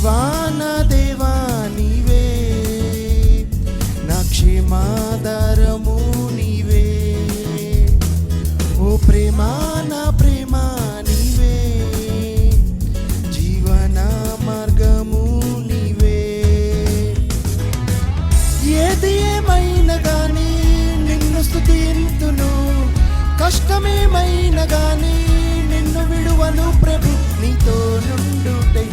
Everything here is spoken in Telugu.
నా దేవా నీవే, నా క్షేమాధారము నీవే. ఓ ప్రేమా నా ప్రేమ నీవే, జీవన మార్గము నీవే. ఏది ఏమైనా గానీ నిన్ను స్తుతింతును, కష్టమేమైనా గానీ నిన్ను విడువను ప్రభు, నీతో నుండుటై